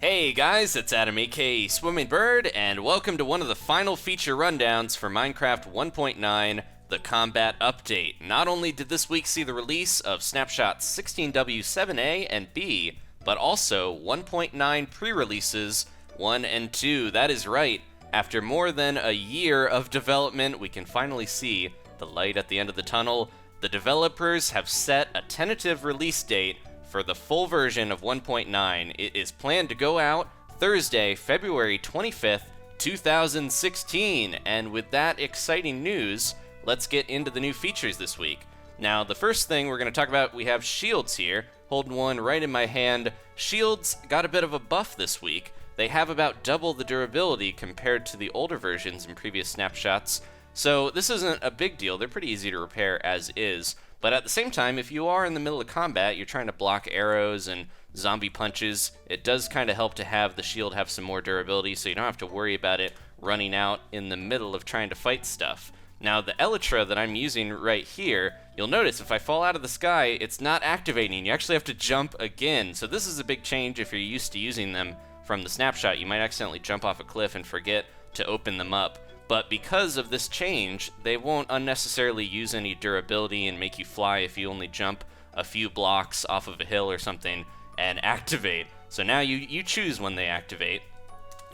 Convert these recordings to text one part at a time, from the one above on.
Hey guys, it's Adam aka Swimming Bird, and welcome to one of the final feature rundowns for Minecraft 1.9, the Combat Update. Not only did this week see the release of Snapshot 16W7A and B, but also 1.9 pre-releases 1 and 2. That is right, after more than a year of development, we can finally see the light at the end of the tunnel. The developers have set a tentative release date for the full version of 1.9. It is planned to go out Thursday, February 25th, 2016. And with that exciting news, let's get into the new features this week. Now, the first thing we're going to talk about, we have shields here. Holding one right in my hand. Shields got a bit of a buff this week. They have about double the durability compared to the older versions in previous snapshots. So this isn't a big deal. They're pretty easy to repair as is. But at the same time, if you are in the middle of combat, you're trying to block arrows and zombie punches, it does kind of help to have the shield have some more durability so you don't have to worry about it running out in the middle of trying to fight stuff. Now, the Elytra that I'm using right here, you'll notice if I fall out of the sky, it's not activating. You actually have to jump again. So this is a big change if you're used to using them from the snapshot. You might accidentally jump off a cliff and forget to open them up. But because of this change, they won't unnecessarily use any durability and make you fly if you only jump a few blocks off of a hill or something and activate. So now you choose when they activate,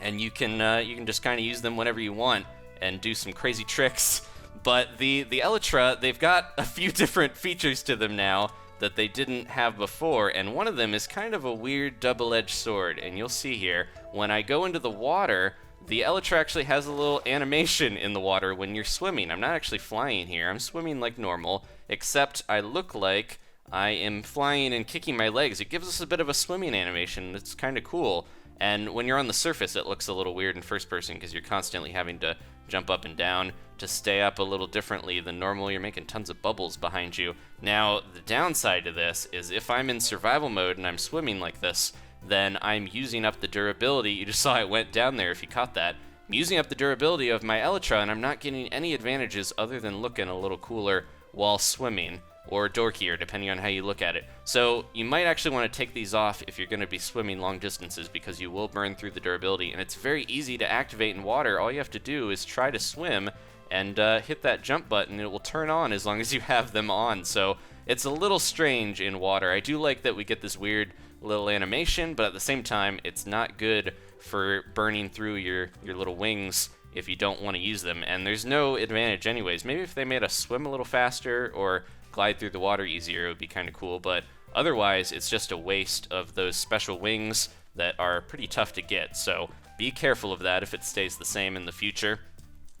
and you can just kind of use them whenever you want and do some crazy tricks. But the Elytra, they've got a few different features to them now that they didn't have before, and one of them is kind of a weird double-edged sword, and you'll see here, when I go into the water, the Elytra actually has a little animation in the water when you're swimming. I'm not actually flying here. I'm swimming like normal, except I look like I am flying and kicking my legs. It gives us a bit of a swimming animation. It's kind of cool. And when you're on the surface, it looks a little weird in first person because you're constantly having to jump up and down to stay up a little differently than normal. You're making tons of bubbles behind you. Now, the downside to this is if I'm in survival mode and I'm swimming like this, then I'm using up the durability. You just saw it went down there if you caught that. I'm using up the durability of my Elytra, and I'm not getting any advantages other than looking a little cooler while swimming, or dorkier, depending on how you look at it. So you might actually want to take these off if you're going to be swimming long distances, because you will burn through the durability, and it's very easy to activate in water. All you have to do is try to swim and hit that jump button, and it will turn on as long as you have them on. So it's a little strange in water. I do like that we get this weird little animation, but at the same time, it's not good for burning through your little wings if you don't want to use them, and there's no advantage anyways. Maybe if they made us swim a little faster or glide through the water easier, it would be kind of cool, but otherwise, it's just a waste of those special wings that are pretty tough to get, so be careful of that if it stays the same in the future.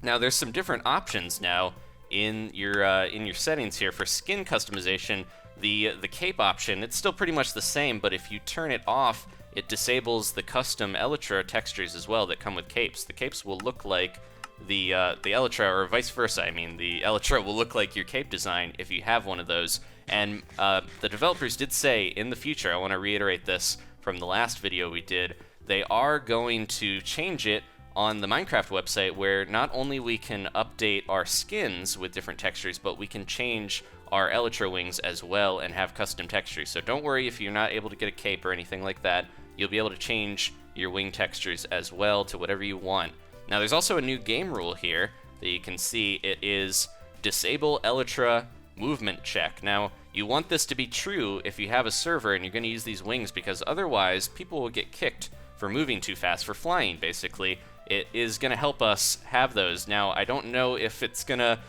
Now, there's some different options now in your settings here for skin customization. The cape option, it's still pretty much the same, but if you turn it off, it disables the custom Elytra textures as well that come with capes. The capes will look like the Elytra, or vice versa. I mean, the Elytra will look like your cape design if you have one of those. And the developers did say in the future, I want to reiterate this from the last video we did, they are going to change it on the Minecraft website where not only we can update our skins with different textures, but we can change our Elytra wings as well and have custom textures. So don't worry if you're not able to get a cape or anything like that. You'll be able to change your wing textures as well to whatever you want. Now, there's also a new game rule here that you can see. It is disable Elytra movement check. Now, you want this to be true if you have a server and you're going to use these wings, because otherwise people will get kicked for moving too fast, for flying basically. It is going to help us have those. Now, I don't know if it's going to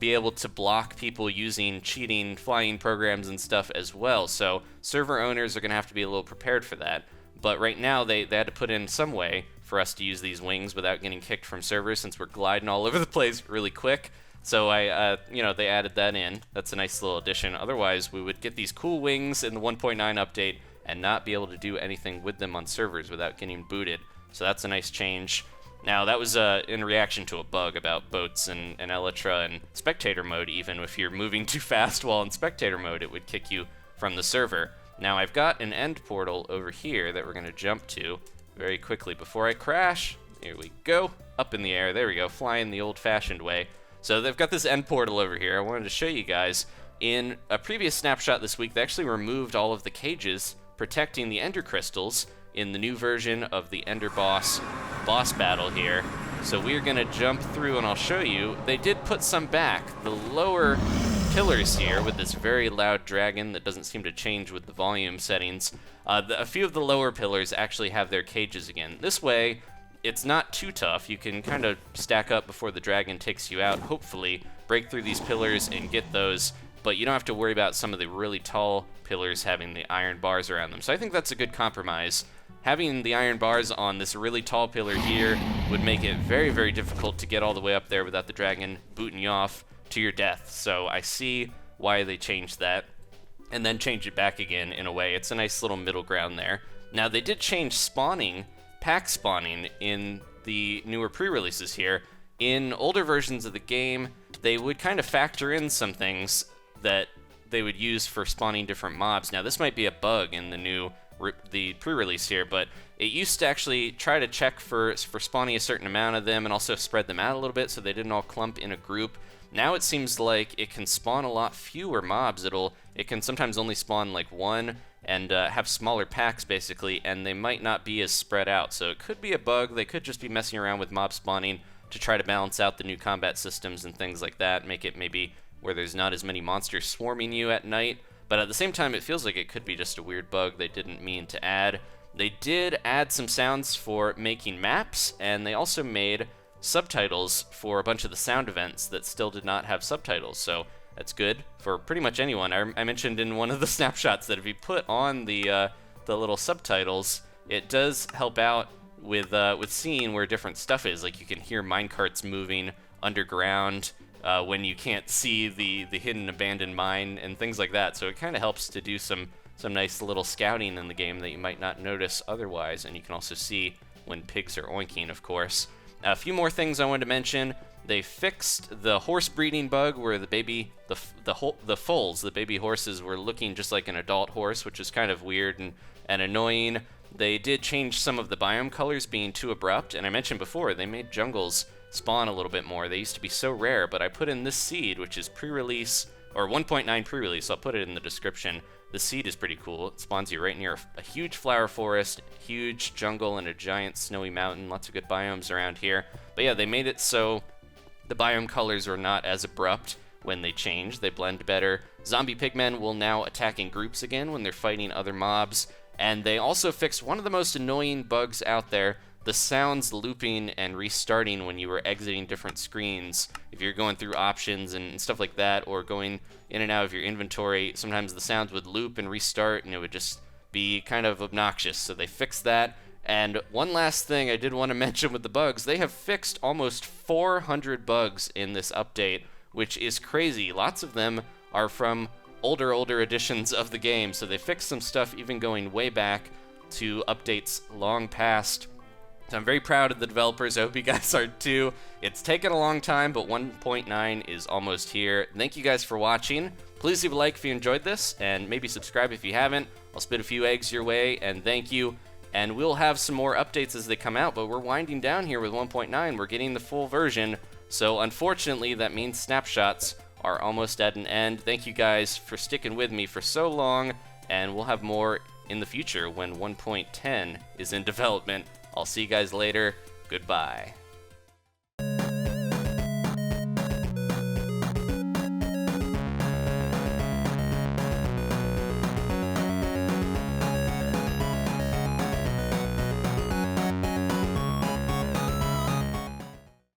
be able to block people using cheating flying programs and stuff as well, so server owners are going to have to be a little prepared for that. But right now, they had to put in some way for us to use these wings without getting kicked from servers, since we're gliding all over the place really quick. So they added that in. That's a nice little addition. Otherwise, we would get these cool wings in the 1.9 update and not be able to do anything with them on servers without getting booted. So that's a nice change. Now, that was in reaction to a bug about boats and Elytra and spectator mode. Even if you're moving too fast while in spectator mode, it would kick you from the server. Now, I've got an end portal over here that we're going to jump to very quickly before I crash. Here we go. Up in the air. There we go. Flying the old-fashioned way. So they've got this end portal over here. I wanted to show you guys. In a previous snapshot this week, they actually removed all of the cages protecting the ender crystals in the new version of the Ender boss battle here. So we're gonna jump through and I'll show you. They did put some back. The lower pillars here with this very loud dragon that doesn't seem to change with the volume settings. A few of the lower pillars actually have their cages again. This way, it's not too tough. You can kind of stack up before the dragon takes you out, hopefully, break through these pillars and get those, but you don't have to worry about some of the really tall pillars having the iron bars around them. So I think that's a good compromise. Having the iron bars on this really tall pillar here would make it very, very difficult to get all the way up there without the dragon booting you off to your death. So I see why they changed that and then change it back again in a way. It's a nice little middle ground there. Now they did change spawning, pack spawning in the newer pre-releases here. In older versions of the game, they would kind of factor in some things that they would use for spawning different mobs. Now this might be a bug in the pre-release here, but it used to actually try to check for spawning a certain amount of them and also spread them out a little bit so they didn't all clump in a group. Now it seems like it can spawn a lot fewer mobs. It can sometimes only spawn like one and have smaller packs basically, and they might not be as spread out. So it could be a bug. They could just be messing around with mob spawning to try to balance out the new combat systems and things like that, make it maybe where there's not as many monsters swarming you at night. But at the same time, it feels like it could be just a weird bug they didn't mean to add. They did add some sounds for making maps, and they also made subtitles for a bunch of the sound events that still did not have subtitles. So that's good for pretty much anyone. I mentioned in one of the snapshots that if you put on the little subtitles, it does help out with seeing where different stuff is. Like you can hear minecarts moving underground when you can't see the hidden abandoned mine and things like that. So it kind of helps to do some nice little scouting in the game that you might not notice otherwise. And you can also see when pigs are oinking, of course. A few more things I wanted to mention. They fixed the horse breeding bug where the foals, the baby horses, were looking just like an adult horse, which is kind of weird and annoying. They did change some of the biome colors being too abrupt, and I mentioned before, they made jungles spawn a little bit more. They used to be so rare, but I put in this seed, which is pre-release, or 1.9 pre-release, so I'll put it in the description. The seed is pretty cool. It spawns you right near a huge flower forest, huge jungle, and a giant snowy mountain. Lots of good biomes around here. But yeah, they made it so the biome colors are not as abrupt when they change. They blend better. Zombie pigmen will now attack in groups again when they're fighting other mobs. And they also fixed one of the most annoying bugs out there, the sounds looping and restarting when you were exiting different screens. If you're going through options and stuff like that, or going in and out of your inventory, sometimes the sounds would loop and restart, and it would just be kind of obnoxious. So they fixed that. And one last thing I did want to mention with the bugs, they have fixed almost 400 bugs in this update, which is crazy. Lots of them are from older editions of the game, so they fixed some stuff even going way back to updates long past. So I'm very proud of the developers. I hope you guys are too. It's taken a long time, but 1.9 is almost here. Thank you guys for watching. Please leave a like if you enjoyed this, and maybe subscribe if you haven't. I'll spit a few eggs your way, and thank you. And we'll have some more updates as they come out, but we're winding down here with 1.9. We're getting the full version, so unfortunately that means snapshots are almost at an end. Thank you guys for sticking with me for so long, and we'll have more in the future when 1.10 is in development. I'll see you guys later. Goodbye.